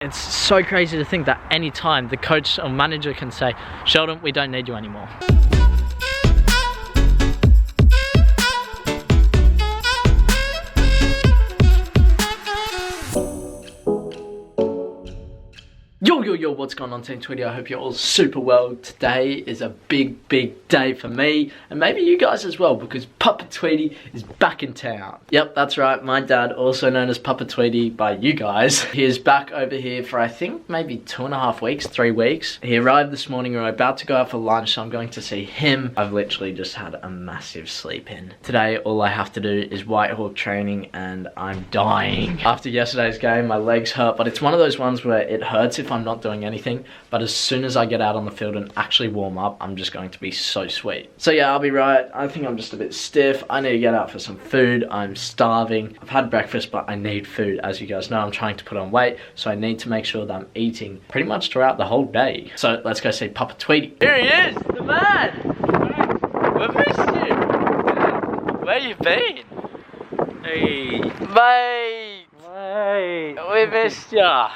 It's so crazy to think that any time the coach or manager can say, Sheldon, we don't need you anymore. Yo, what's going on Team Tweety? I hope you're all super well. Today is a big day for me, and maybe you guys as well, because Papa Tweety is back in town. Yep, that's right, my dad, also known as Papa Tweety by you guys. He is back over here for I think maybe 2.5 weeks, 3 weeks. He arrived this morning, we're about to go out for lunch, so I'm going to see him. I've literally just had a massive sleep in. Today, all I have to do is Whitehawk training, and I'm dying. After yesterday's game, my legs hurt, but it's one of those ones where it hurts if I'm not doing anything, but as soon as I get out on the field and actually warm up, I'm just going to be so sweet. So yeah, I'll be right. I think I'm just a bit stiff. I need to get out for some food. I'm starving. I've had breakfast, but I need food. As you guys know, I'm trying to put on weight, so I need to make sure that I'm eating pretty much throughout the whole day. So let's go see Papa Tweety. Here he is, the man. We've missed you. Where you been? Hey. Mate. Hey. We missed ya.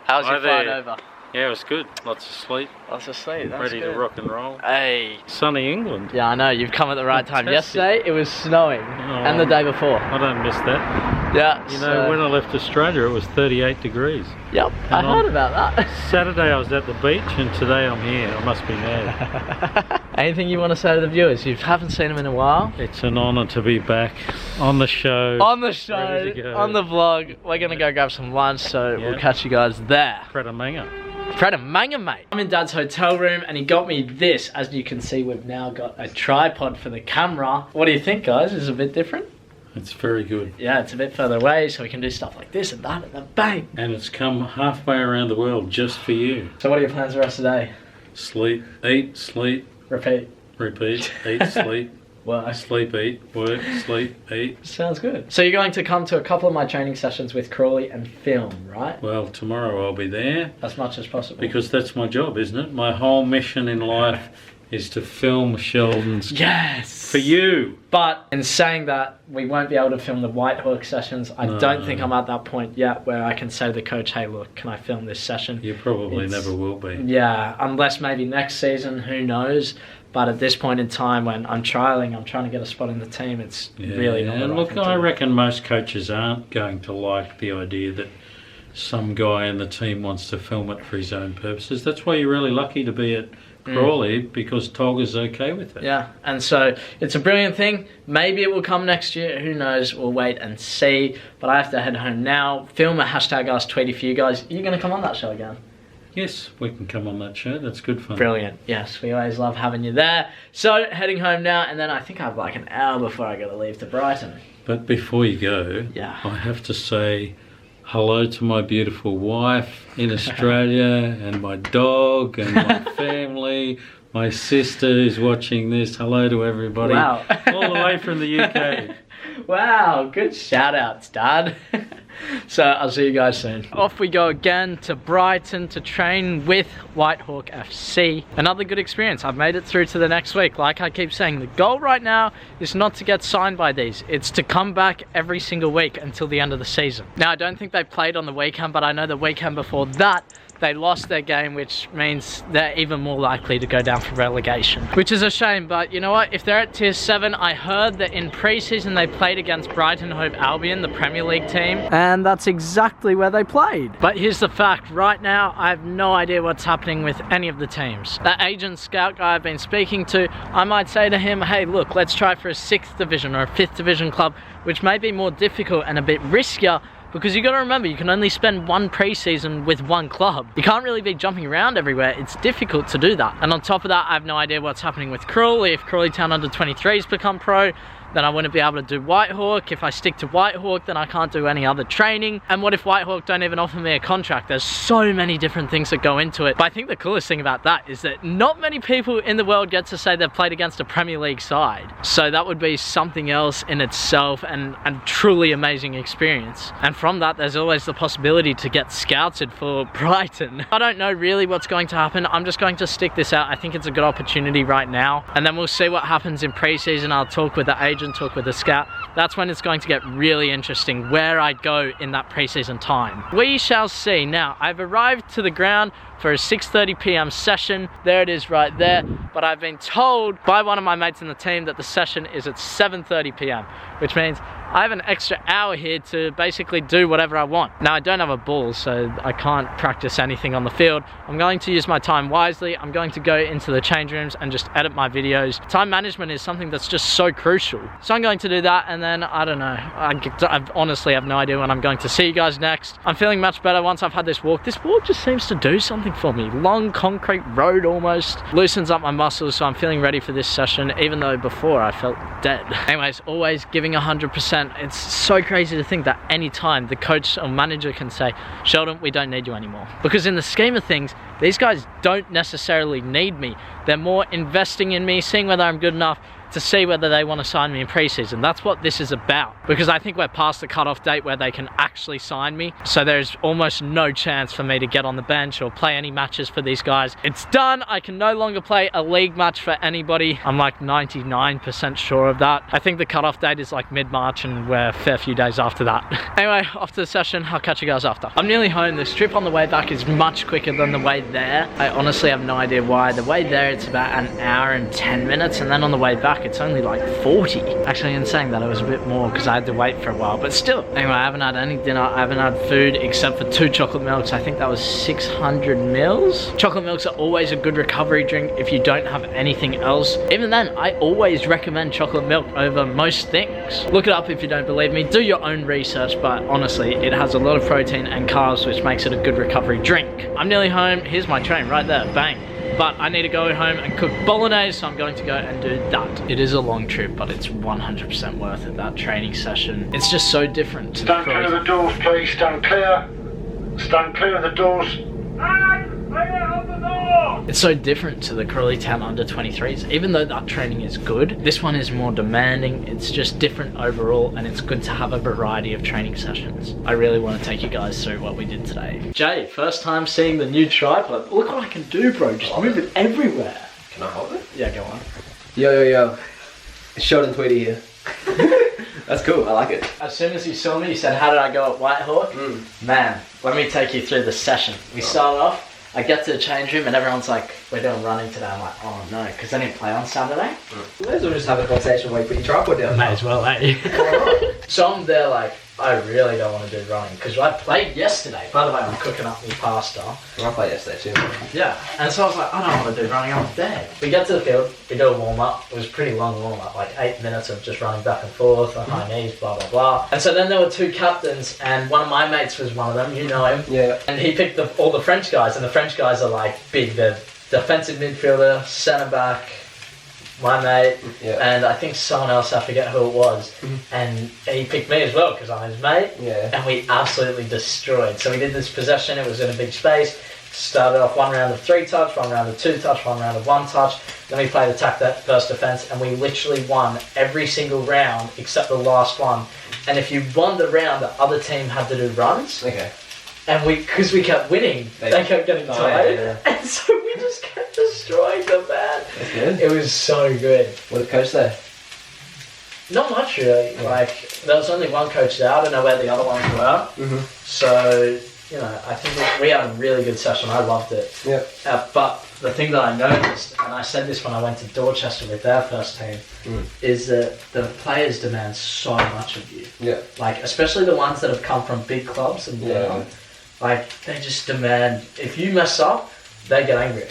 How's your flight over? Yeah, it was good. Lots of sleep. Lots of sleep, that's Ready good. to rock and roll. Hey. Sunny England. Yeah, I know, you've come at the right time. Fantastic. Yesterday, it was snowing, and the day before. I don't miss that. Yeah. You know, when I left Australia, it was 38 degrees. Yep, I heard about that. Saturday, I was at the beach, and today I'm here. I must be mad. Anything you want to say to the viewers? You haven't seen them in a while. It's an honour to be back on the show. On the show, on the vlog. We're going to go grab some lunch, so we'll catch you guys there. Manga, mate. I'm in Dad's hotel room, and he got me this. As you can see, we've now got a tripod for the camera. What do you think, guys? Is it a bit different? It's very good. Yeah, it's a bit further away, so we can do stuff like this and that, and then bang. And it's come halfway around the world just for you. So what are your plans the rest of the day? Sleep, eat, sleep. Repeat, eat, sleep. work. Sleep, eat, work, sleep, eat. Sounds good. So you're going to come to a couple of my training sessions with Crawley and film, right? Well, tomorrow I'll be there. As much as possible. Because that's my job, isn't it? My whole mission in life is to film Sheldon's. Yes! For you! But in saying that, we won't be able to film the Whitehawk sessions. I don't think I'm at that point yet where I can say to the coach, hey, look, can I film this session? You probably never will be. Yeah, unless maybe next season, who knows? But at this point in time, when I'm trying to get a spot in the team, it's really not the right look, thing to I do. reckon most coaches aren't going to like the idea that some guy in the team wants to film it for his own purposes. That's why you're really lucky to be at Crawley, because Tolga's okay with it. Yeah, and so it's a brilliant thing. Maybe it will come next year, who knows, we'll wait and see. But I have to head home now, film a #AskTweety for you guys. Are you going to come on that show again? Yes, we can come on that show. That's good fun. Brilliant. Yes, we always love having you there. So, heading home now, and then I think I have like an hour before I got to leave to Brighton. But before you go, I have to say hello to my beautiful wife in Australia, and my dog, and my family. My sister is watching this. Hello to everybody. Wow. All the way from the UK. Wow, good shout outs, Dad. So I'll see you guys soon. Off we go again to Brighton to train with Whitehawk FC. Another good experience. I've made it through to the next week. Like I keep saying, the goal right now is not to get signed by these. It's to come back every single week until the end of the season. Now, I don't think they played on the weekend, but I know the weekend before that, they lost their game, which means they're even more likely to go down for relegation. Which is a shame, but you know what? If they're at tier 7, I heard that in pre-season they played against Brighton Hove Albion, the Premier League team, and that's exactly where they played. But here's the fact, right now I have no idea what's happening with any of the teams. That agent scout guy I've been speaking to, I might say to him, hey look, let's try for a 6th division or a 5th division club, which may be more difficult and a bit riskier, because you got to remember, you can only spend one pre-season with one club. You can't really be jumping around everywhere. It's difficult to do that. And on top of that, I have no idea what's happening with Crawley. If Crawley Town under 23s become pro, then I wouldn't be able to do Whitehawk. If I stick to Whitehawk, then I can't do any other training. And what if Whitehawk don't even offer me a contract? There's so many different things that go into it. But I think the coolest thing about that is that not many people in the world get to say they've played against a Premier League side. So that would be something else in itself, and a truly amazing experience. And from that, there's always the possibility to get scouted for Brighton. I don't know really what's going to happen. I'm just going to stick this out. I think it's a good opportunity right now. And then we'll see what happens in pre-season. I'll talk with the agent agent took with the scout, that's when it's going to get really interesting where I go in that preseason time. We shall see. Now, I've arrived to the ground for a 6:30 p.m. session. There it is right there. But I've been told by one of my mates in the team that the session is at 7:30 p.m. which means I have an extra hour here to basically do whatever I want. Now, I don't have a ball, so I can't practice anything on the field. I'm going to use my time wisely. I'm going to go into the change rooms and just edit my videos. Time management is something that's just so crucial. So I'm going to do that, and then, I don't know. I honestly have no idea when I'm going to see you guys next. I'm feeling much better once I've had this walk. This walk just seems to do something for me. Long concrete road almost. Loosens up my muscles, so I'm feeling ready for this session, even though before I felt dead. Anyways, always giving 100%. It's so crazy to think that any time the coach or manager can say, Sheldon, we don't need you anymore. Because in the scheme of things, these guys don't necessarily need me. They're more investing in me, seeing whether I'm good enough to see whether they want to sign me in preseason. That's what this is about, because I think we're past the cutoff date where they can actually sign me, so there's almost no chance for me to get on the bench or play any matches for these guys. It's done. I can no longer play a league match for anybody. I'm like 99% sure of that. I think the cutoff date is like mid-March, and we're a fair few days after that. Anyway, off to the session. I'll catch you guys after. I'm nearly home. This trip on the way back is much quicker than the way there. I honestly have no idea why. The way there it's about an hour and 10 minutes, and then on the way back it's only like 40. Actually, in saying that, it was a bit more because I had to wait for a while, but still. Anyway, I haven't had any dinner. I haven't had food except for 2 chocolate milks. I think that was 600 mils. Chocolate milks are always a good recovery drink if you don't have anything else. Even then, I always recommend chocolate milk over most things. Look it up if you don't believe me. Do your own research, but honestly, it has a lot of protein and carbs, which makes it a good recovery drink. I'm nearly home. Here's my train right there. Bang. But I need to go home and cook bolognese, so I'm going to go and do that. It is a long trip, but it's 100% worth it, that training session. It's just so different. Stand clear of the doors, please. Stand clear. Stand clear of the doors. Stand clear of the door! It's so different to the Crawley Town under 23s. Even though that training is good, this one is more demanding. It's just different overall, and it's good to have a variety of training sessions. I really want to take you guys through what we did today. Jay, first time seeing the new tripod. Look what I can do, bro. Just move it everywhere. Can I hold it? Yeah, go on. Yo. It's Sheldon Tweedy here. That's cool, I like it. As soon as you saw me, you said, how did I go at Whitehawk? Man, let me take you through the session. We started off, I get to the change room and everyone's like, we're doing running today. I'm like, oh no, because I didn't play on Saturday. May as well just have a conversation while you put your tripod down. May as well, eh? So I'm there like, I really don't want to do running because I played yesterday. By the way, I'm cooking up my pasta. I played yesterday too. Yeah, and so I was like, I don't want to do running, I'm dead. We get to the field, we do a warm-up. It was a pretty long warm-up, like 8 minutes of just running back and forth on high knees, blah, blah, blah. And so then there were 2 captains, and one of my mates was one of them, you know him. Yeah. And he picked all the French guys, and the French guys are like big. They're defensive midfielder, centre-back, my mate, and I think someone else, I forget who it was, and he picked me as well because I'm his mate, and we absolutely destroyed. So we did this possession, it was in a big space, started off 1 round of 3 touch, 1 round of 2 touch, 1 round of 1 touch, then we played attack that first defence, and we literally won every single round except the last one. And if you won the round, the other team had to do runs. Okay. And because we kept winning, they kept getting tired, and so we just kept destroying them, man. That's good. It was so good. What did the coach say? Not much really. Like there was only one coach there. I don't know where the other ones were. So you know, I think we had a really good session. I loved it. But the thing that I noticed, and I said this when I went to Dorchester with their first team, is that the players demand so much of you. Like especially the ones that have come from big clubs and down. Like, they just demand, if you mess up, they get angry.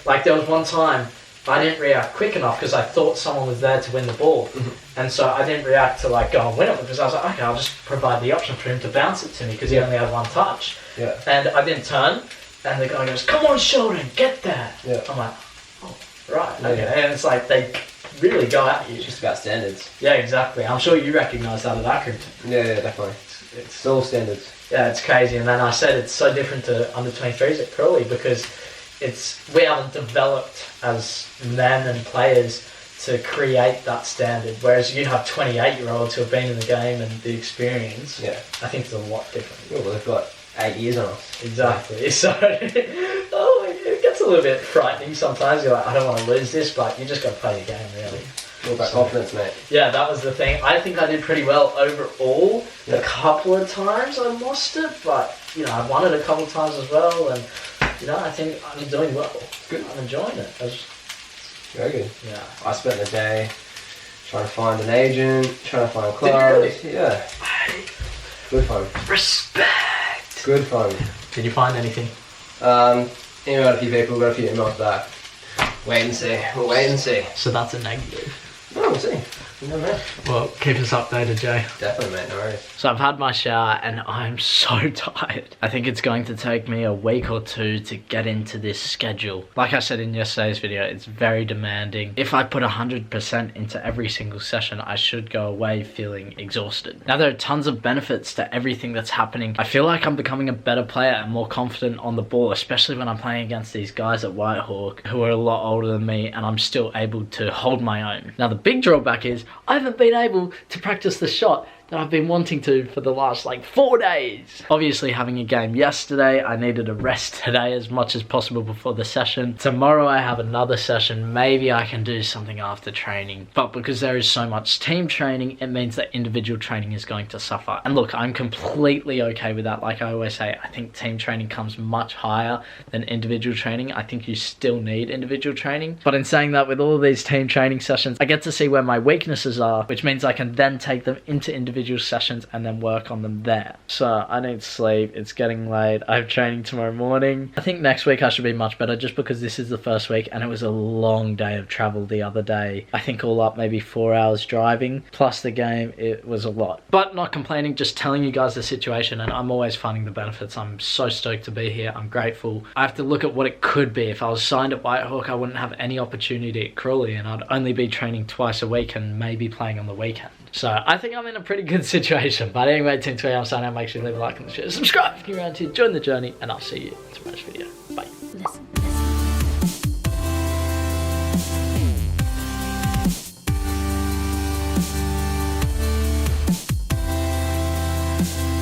Like, there was one time, I didn't react quick enough because I thought someone was there to win the ball. And so I didn't react to, like, go and win it because I was like, okay, I'll just provide the option for him to bounce it to me because he only had 1 touch. And I didn't turn, and the guy goes, come on, Sheldon, get that. I'm like, oh, right, okay. And it's like, they really go at you. It's just about standards. Yeah, exactly. I'm sure you recognise that at Accrington. Yeah, definitely. It's all standards. Yeah, it's crazy. And then I said it's so different to under 23s at Crawley because we haven't developed as men and players to create that standard. Whereas you have 28-year-olds who have been in the game and the experience. I think it's a lot different. Well, they've got 8 years on us. Exactly. So it gets a little bit frightening sometimes. You're like, I don't want to lose this, but you just got to play the game, really. All about confidence, mate. Yeah, that was the thing. I think I did pretty well overall. Yeah. A couple of times I lost it, but you know, I won it a couple of times as well, and you know, I think I'm doing well. Good. I'm enjoying it. Very good. Yeah. I spent the day trying to find an agent, trying to find clients. Did you really? Yeah. Good fun. Respect. Good fun. Did you find anything? Emailed a few people, got a few emails back. Wait and see. We'll wait and see. So that's a negative. No, we'll see. You never know. Well, keep us updated, Jay. Definitely, mate. No worries. So I've had my shower and I'm so tired. I think it's going to take me a week or two to get into this schedule. Like I said in yesterday's video, it's very demanding. If I put 100% into every single session, I should go away feeling exhausted. Now, there are tons of benefits to everything that's happening. I feel like I'm becoming a better player and more confident on the ball, especially when I'm playing against these guys at Whitehawk who are a lot older than me, and I'm still able to hold my own. Now, the big drawback is I haven't been able to practice the shot that I've been wanting to for the last like 4 days. Obviously, having a game yesterday, I needed a rest today as much as possible before the session. Tomorrow I have another session. Maybe I can do something after training, but because there is so much team training, it means that individual training is going to suffer. And look, I'm completely okay with that. Like I always say, I think team training comes much higher than individual training. I think you still need individual training, but in saying that, with all these team training sessions, I get to see where my weaknesses are, which means I can then take them into individual sessions and then work on them there. So I need sleep. It's getting late. I have training tomorrow morning. I think next week I should be much better, just because this is the first week and it was a long day of travel the other day. I think all up maybe 4 hours driving plus the game. It was a lot, but not complaining, just telling you guys the situation, and I'm always finding the benefits. I'm so stoked to be here. I'm grateful. I have to look at what it could be. If I was signed at Whitehawk, I wouldn't have any opportunity at Crawley and I'd only be training twice a week and maybe playing on the weekend. So I think I'm in a pretty good situation. But anyway, Team 3, I'm signing out. Make sure you leave a like and share, subscribe if you're around here, join the journey, and I'll see you in tomorrow's video. Bye. Listen.